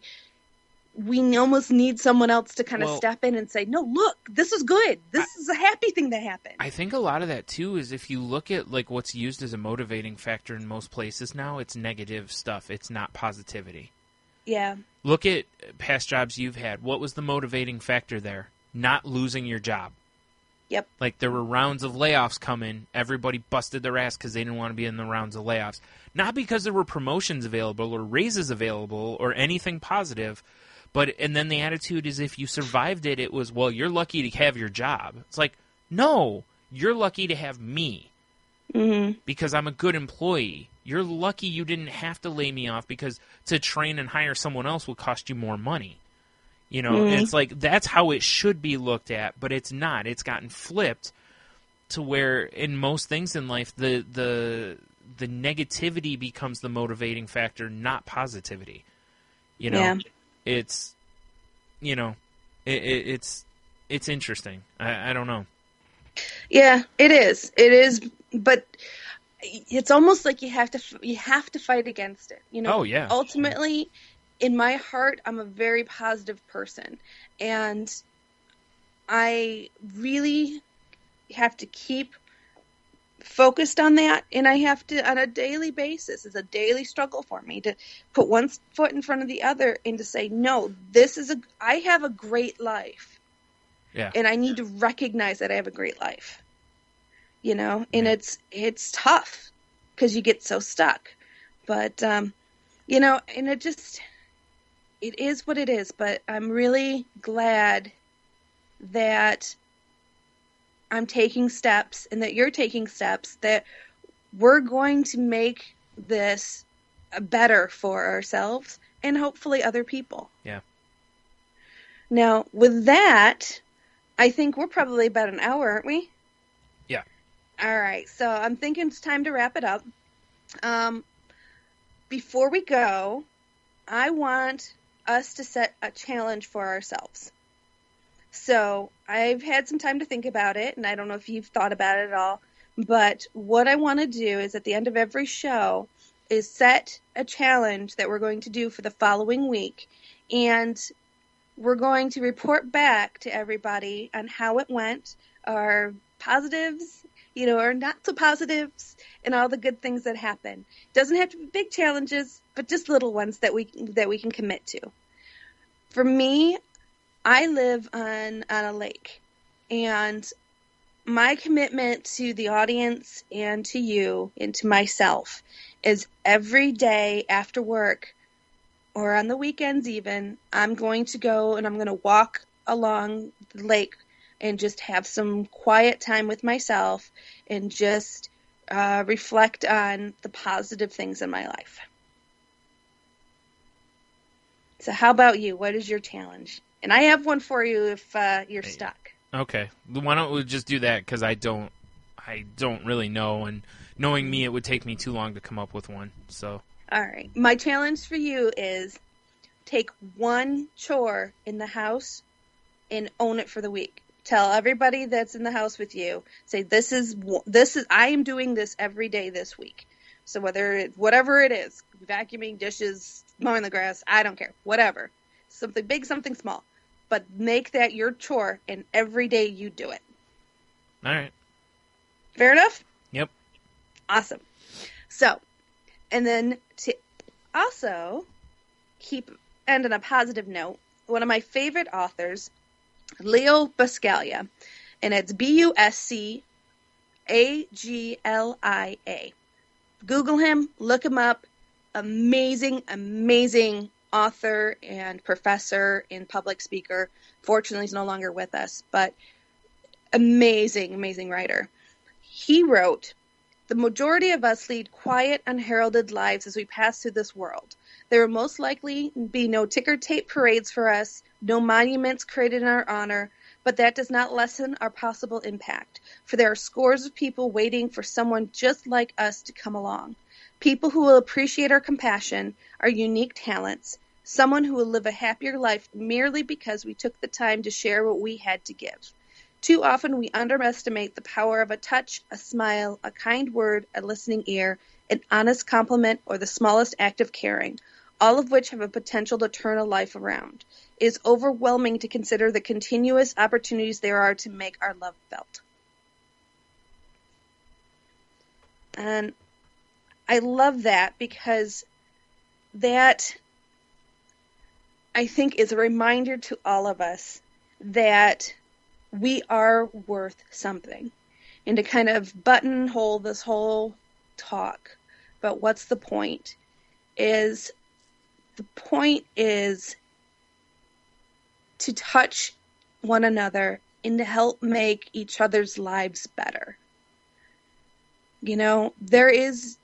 almost need someone else to kind of step in and say, no, look, this is good. This is a happy thing that happened. I think a lot of that, too, is if you look at like what's used as a motivating factor in most places now, it's negative stuff. It's not positivity. Yeah. Look at past jobs you've had. What was the motivating factor there? Not losing your job. Yep. Like, there were rounds of layoffs coming. Everybody busted their ass because they didn't want to be in the rounds of layoffs. Not because there were promotions available or raises available or anything positive, and then the attitude is if you survived it, it was, well, you're lucky to have your job. It's like, no, you're lucky to have me because I'm a good employee. You're lucky you didn't have to lay me off because to train and hire someone else would cost you more money. You know, it's like that's how it should be looked at, but it's not. It's gotten flipped to where in most things in life, the negativity becomes the motivating factor, not positivity. You know, it's, you know, it's interesting. I don't know. Yeah, it is. It is, but it's almost like you have to fight against it. You know. Oh yeah. Ultimately, in my heart, I'm a very positive person, and I really have to keep focused on that, and I have to, on a daily basis, it's a daily struggle for me to put one foot in front of the other and to say, no, I have a great life. Yeah. And I need to recognize that I have a great life, you know, and it's tough because you get so stuck, but, you know, and it is what it is, but I'm really glad that I'm taking steps and that you're taking steps that we're going to make this better for ourselves and hopefully other people. Yeah. Now, with that, I think we're probably about an hour, aren't we? Yeah. All right. So I'm thinking it's time to wrap it up. Before we go, I want us to set a challenge for ourselves. So I've had some time to think about it, and I don't know if you've thought about it at all, but what I want to do is at the end of every show is set a challenge that we're going to do for the following week, and we're going to report back to everybody on how it went, our positives, you know, or not so positives, and all the good things that happen. Doesn't have to be big challenges, but just little ones that we can commit to. For me, I live on a lake, and my commitment to the audience and to you and to myself is every day after work or on the weekends even, I'm going to go and I'm going to walk along the lake and just have some quiet time with myself and just reflect on the positive things in my life. So how about you? What is your challenge? And I have one for you if you're stuck. Okay. Why don't we just do that? Because I don't really know, and knowing me, it would take me too long to come up with one. So. All right. My challenge for you is take one chore in the house and own it for the week. Tell everybody that's in the house with you, say this is I am doing this every day this week. So whatever it is, vacuuming, dishes, mowing the grass, I don't care, whatever. Something big, something small. But make that your chore, and every day you do it. All right. Fair enough? Yep. Awesome. So, and then to also end on a positive note, one of my favorite authors, Leo Buscaglia, and it's Buscaglia. Google him, look him up. Amazing, amazing author and professor and public speaker. Fortunately, he's no longer with us, but amazing, amazing writer. He wrote, "The majority of us lead quiet, unheralded lives as we pass through this world. There will most likely be no ticker tape parades for us, no monuments created in our honor, but that does not lessen our possible impact, for there are scores of people waiting for someone just like us to come along. People who will appreciate our compassion, our unique talents, someone who will live a happier life merely because we took the time to share what we had to give. Too often we underestimate the power of a touch, a smile, a kind word, a listening ear, an honest compliment, or the smallest act of caring, all of which have a potential to turn a life around. It is overwhelming to consider the continuous opportunities there are to make our love felt." And I love that because that I think is a reminder to all of us that we are worth something. And to kind of buttonhole this whole talk about what's the point is to touch one another and to help make each other's lives better. You know, there is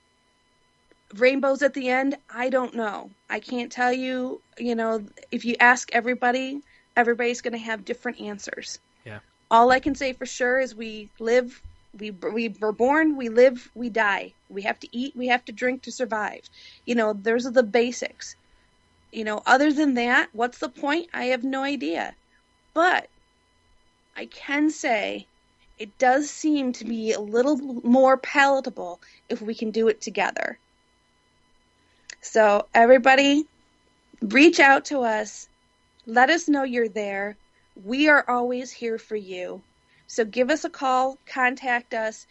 rainbows at the end. I don't know. I can't tell you, you know, if you ask everybody, everybody's going to have different answers. Yeah. All I can say for sure is we live, we were born, we live, we die. We have to eat, we have to drink to survive. You know, those are the basics. You know, other than that, what's the point? I have no idea. But I can say it does seem to be a little more palatable if we can do it together. So everybody, reach out to us. Let us know you're there. We are always here for you. So give us a call, contact us.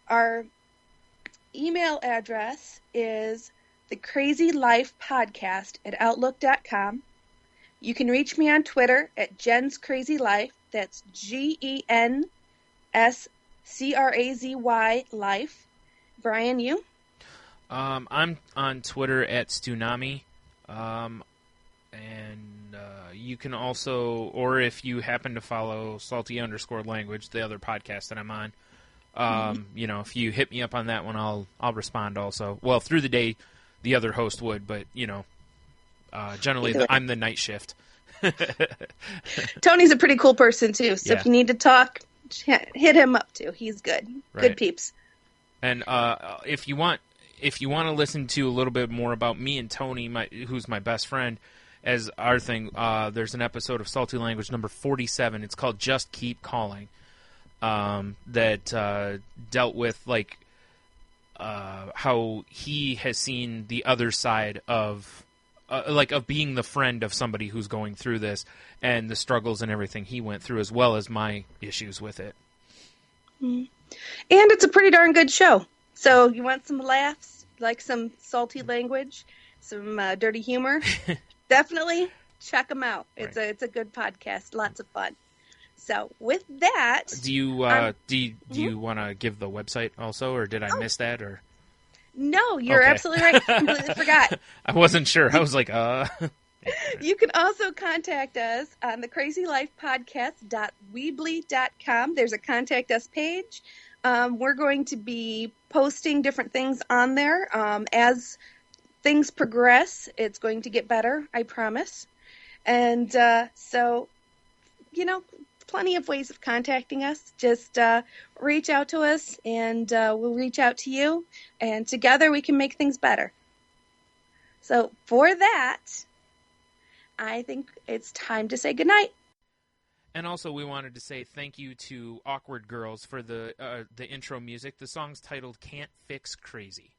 Our email address is thecrazylifepodcast@outlook.com. You can reach me on Twitter at Jen's Crazy Life. That's GENSCRAZY Life. Bryan, you? I'm on Twitter at Stunami. You can also, or if you happen to follow Salty_language, the other podcast that I'm on, you know, if you hit me up on that one, I'll respond also. Well, through the day, the other host would, but, you know, generally I'm the night shift. Tony's a pretty cool person, too, so Yeah. if you need to talk, hit him up, too. He's good. Right. Good peeps. And if you want to listen to a little bit more about me and Tony, who's my best friend, as our thing, there's an episode of Salty Language number 47. It's called Just Keep Calling. That dealt with like how he has seen the other side of being the friend of somebody who's going through this and the struggles and everything he went through, as well as my issues with it. And it's a pretty darn good show. So you want some laughs, like some salty language, some dirty humor? Definitely check them out. It's a good podcast, lots of fun. So with that, do you want to give the website also, or did I miss that? Or no, you're Okay. absolutely right. I completely forgot. I wasn't sure. I was like, You can also contact us on the crazylifepodcast.weebly.com. There's a contact us page. We're going to be posting different things on there. As things progress, it's going to get better, I promise. And so, you know, plenty of ways of contacting us. Just reach out to us, and we'll reach out to you. And together we can make things better. So for that, I think it's time to say goodnight. And also, we wanted to say thank you to Awkward Girls for the intro music. The song's titled "Can't Fix Crazy."